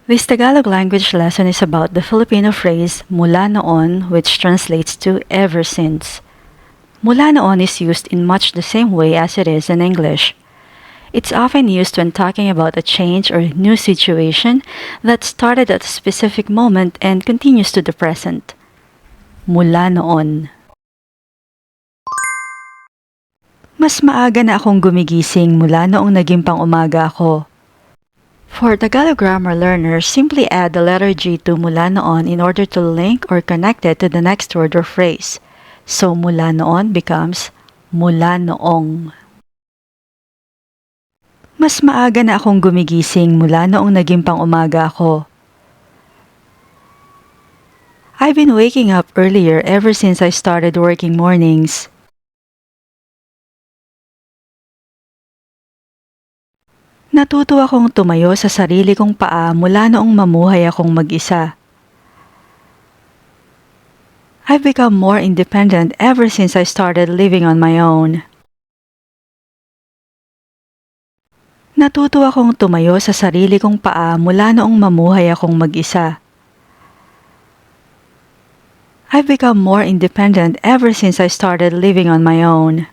This Tagalog language lesson is about the Filipino phrase mula noon, which translates to ever since. Mula noon is used in much the same way as it is in English. It's often used when talking about a change or new situation that started at a specific moment and continues to the present. Mula noon. Mas maaga na akong gumigising mula noong naging pang-umaga ako. For Tagalog grammar learners, simply add the letter G to mula noon in order to link or connect it to the next word or phrase. So mula noon becomes mula noong. Mas maaga na akong gumigising mula noong naging pang-umaga ako. I've been waking up earlier ever since I started working mornings. Natuto akong tumayo sa sarili kong paa mula noong mamuhay akong mag-isa. I've become more independent ever since I started living on my own. Natuto akong tumayo sa sarili kong paa mula noong mamuhay akong mag-isa. I've become more independent ever since I started living on my own.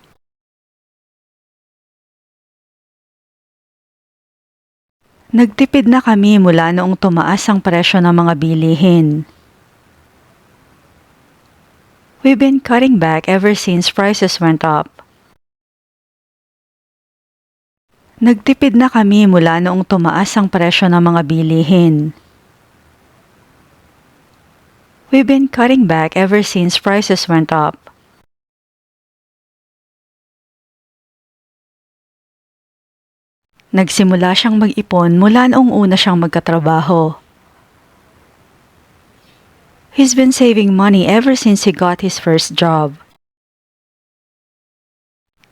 Nagtipid na kami mula noong tumaas ang presyo ng mga bilihin. We've been cutting back ever since prices went up. Nagtipid na kami mula noong tumaas ang presyo ng mga bilihin. We've been cutting back ever since prices went up. Nagsimula siyang mag-ipon mula noong una siyang magkatrabaho. He's been saving money ever since he got his first job.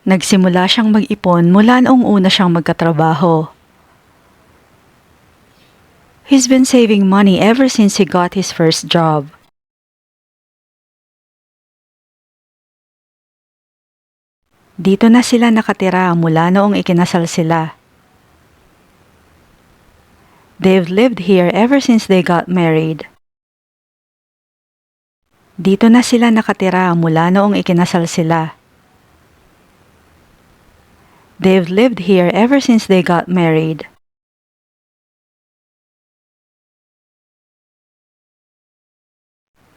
Nagsimula siyang mag-ipon mula noong una siyang magkatrabaho. He's been saving money ever since he got his first job. Dito na sila nakatira mula noong ikinasal sila. They've lived here ever since they got married. Dito na sila nakatira mula noong ikinasal sila. They've lived here ever since they got married.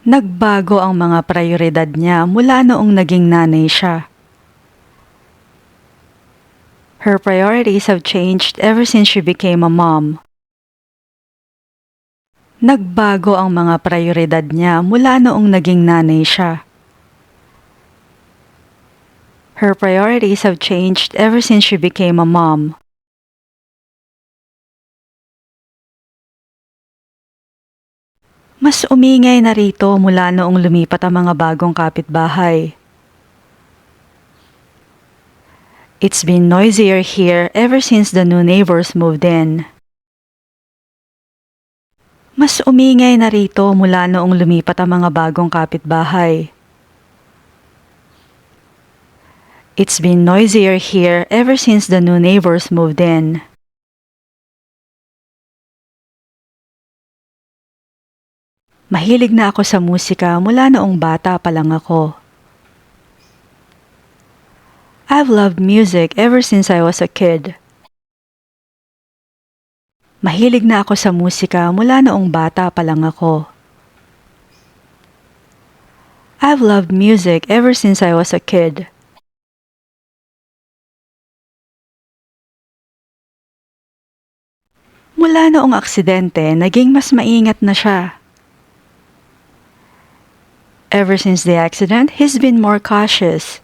Nagbago ang mga prioridad niya mula noong naging nanay siya. Her priorities have changed ever since she became a mom. Nagbago ang mga prioridad niya mula noong naging nanay siya. Her priorities have changed ever since she became a mom. Mas umingay na rito mula noong lumipat ang mga bagong kapitbahay. It's been noisier here ever since the new neighbors moved in. Mas umingay na rito mula noong lumipat ang mga bagong kapitbahay. It's been noisier here ever since the new neighbors moved in. Mahilig na ako sa musika mula noong bata pa lang ako. I've loved music ever since I was a kid. Mahilig na ako sa musika mula noong bata pa lang ako. I've loved music ever since I was a kid. Mula noong aksidente, naging mas maingat na siya. Ever since the accident, he's been more cautious.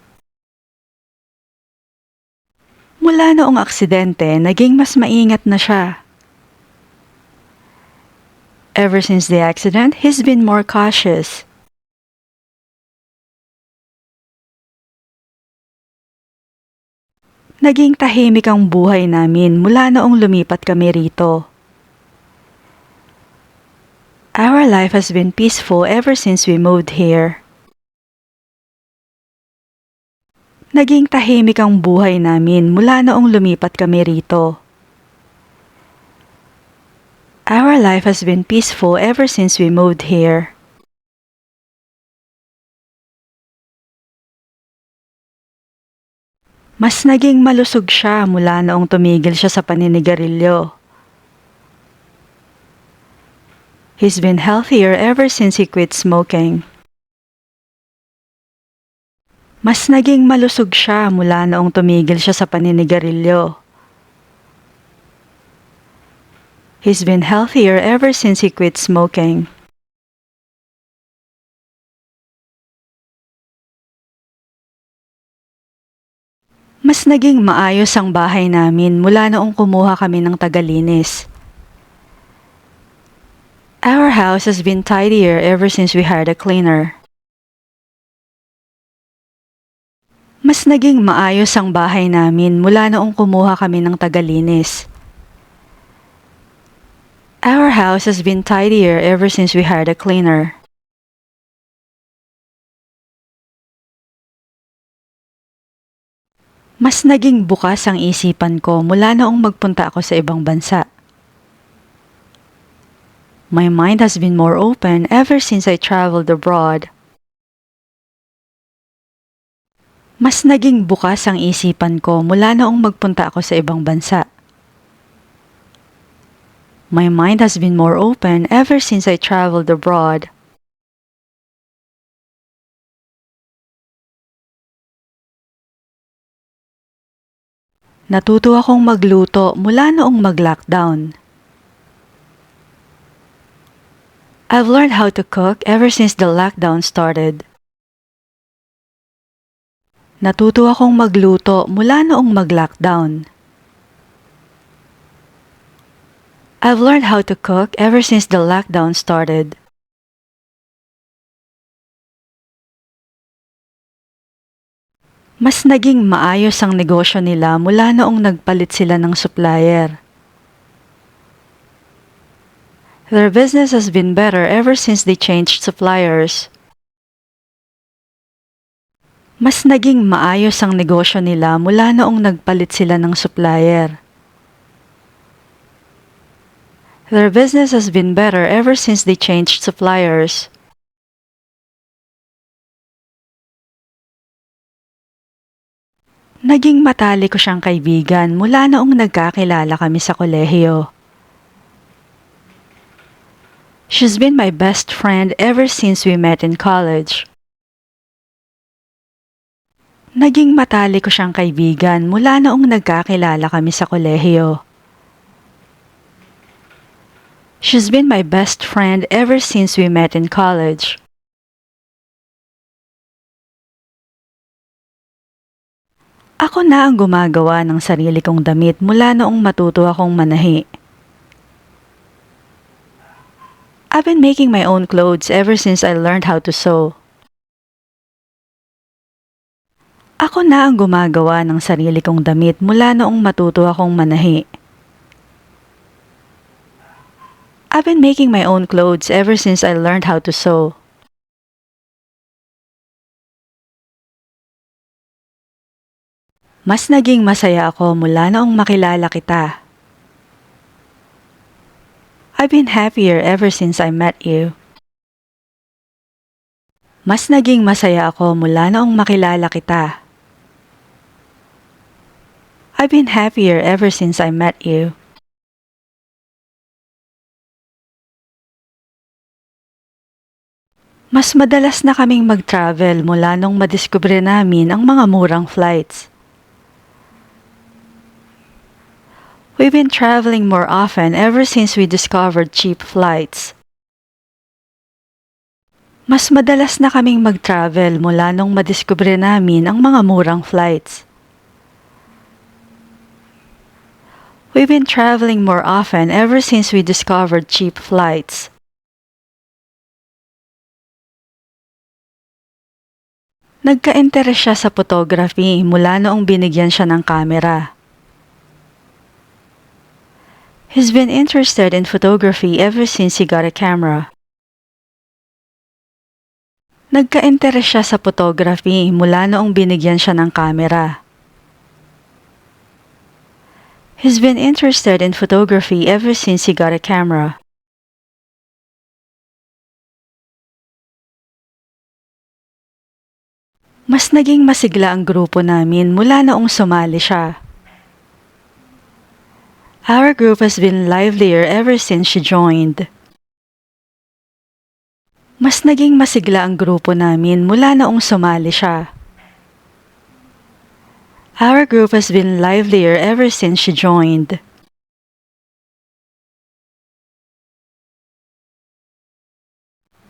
Mula noong aksidente, naging mas maingat na siya. Ever since the accident, he's been more cautious. Naging tahimik ang buhay namin mula noong lumipat kami rito. Our life has been peaceful ever since we moved here. Naging tahimik ang buhay namin mula noong lumipat kami rito. Our Our life has been peaceful ever since we moved here. Mas naging malusog siya mula noong tumigil siya sa paninigarilyo. He's been healthier ever since he quit smoking. Mas naging malusog siya mula noong tumigil siya sa paninigarilyo. He's been healthier ever since he quit smoking. Mas naging maayos ang bahay namin mula noong kumuha kami ng tagalinis. Our house has been tidier ever since we hired a cleaner. Mas naging maayos ang bahay namin mula noong kumuha kami ng tagalinis. Our house has been tidier ever since we hired a cleaner. Mas naging bukas ang isipan ko mula noong magpunta ako sa ibang bansa. My mind has been more open ever since I traveled abroad. Mas naging bukas ang isipan ko mula noong magpunta ako sa ibang bansa. My mind has been more open ever since I traveled abroad. Natuto akong magluto mula noong mag-lockdown. I've learned how to cook ever since the lockdown started. Natuto akong magluto mula noong mag-lockdown. I've learned how to cook ever since the lockdown started. Mas naging maayos ang negosyo nila mula noong nagpalit sila ng supplier. Their business has been better ever since they changed suppliers. Mas naging maayos ang negosyo nila mula noong nagpalit sila ng supplier. Their business has been better ever since they changed suppliers. Naging matalik ko siyang kaibigan mula noong nagkakilala kami sa kolehiyo. She's been my best friend ever since we met in college. Naging matalik ko siyang kaibigan mula noong nagkakilala kami sa kolehiyo. She's been my best friend ever since we met in college. Ako na ang gumagawa ng sarili kong damit mula noong matuto akong manahi. I've been making my own clothes ever since I learned how to sew. Ako na ang gumagawa ng sarili kong damit mula noong matuto akong manahi. I've been making my own clothes ever since I learned how to sew. Mas naging masaya ako mula noong makilala kita. I've been happier ever since I met you. Mas naging masaya ako mula noong makilala kita. I've been happier ever since I met you. Mas madalas na kaming mag-travel mula nung madiskubre namin ang mga murang flights. We've been traveling more often ever since we discovered cheap flights. Mas madalas na kaming mag-travel mula nung madiskubre namin ang mga murang flights. We've been traveling more often ever since we discovered cheap flights. Nagka-interes siya sa photography mula noong binigyan siya ng kamera. He's been interested in photography ever since he got a camera. Nagka-interes siya sa photography mula noong binigyan siya ng kamera. He's been interested in photography ever since he got a camera. Mas naging masigla ang grupo namin mula noong sumali siya. Our group has been livelier ever since she joined. Mas naging masigla ang grupo namin mula noong sumali siya. Our group has been livelier ever since she joined.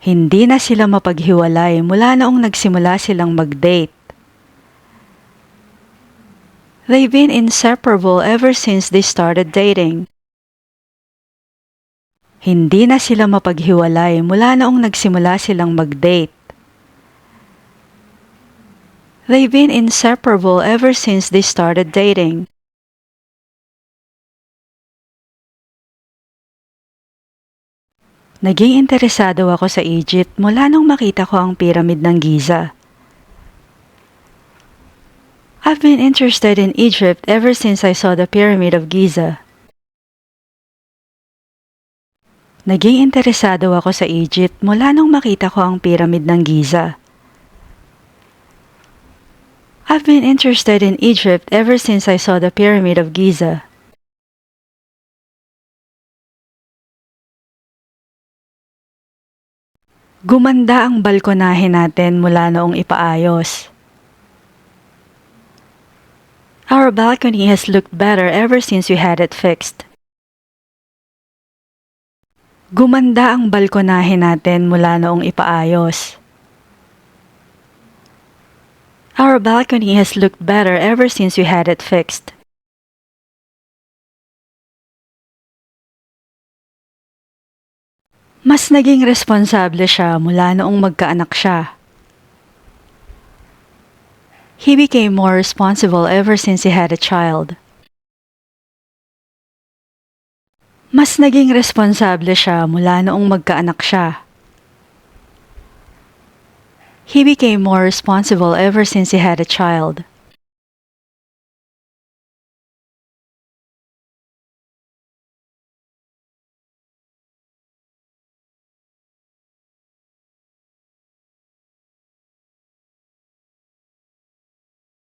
Hindi na sila mapaghiwalay mula noong nagsimula silang mag-date. They've been inseparable ever since they started dating. Hindi na sila mapaghiwalay mula noong nagsimula silang mag-date. They've been inseparable ever since they started dating. Naging interesado ako sa Egypt mula nung makita ko ang Pyramid ng Giza. I've been interested in Egypt ever since I saw the Pyramid of Giza. Naging interesado ako sa Egypt mula nung makita ko ang Pyramid ng Giza. I've been interested in Egypt ever since I saw the Pyramid of Giza. Gumanda ang balkonahe natin mula noong ipaayos. Our balcony has looked better ever since we had it fixed. Gumanda ang balkonahe natin mula noong ipaayos. Our balcony has looked better ever since we had it fixed. Mas naging responsable siya mula noong magkaanak siya. He became more responsible ever since he had a child. Mas naging responsable siya mula noong magkaanak siya. He became more responsible ever since he had a child.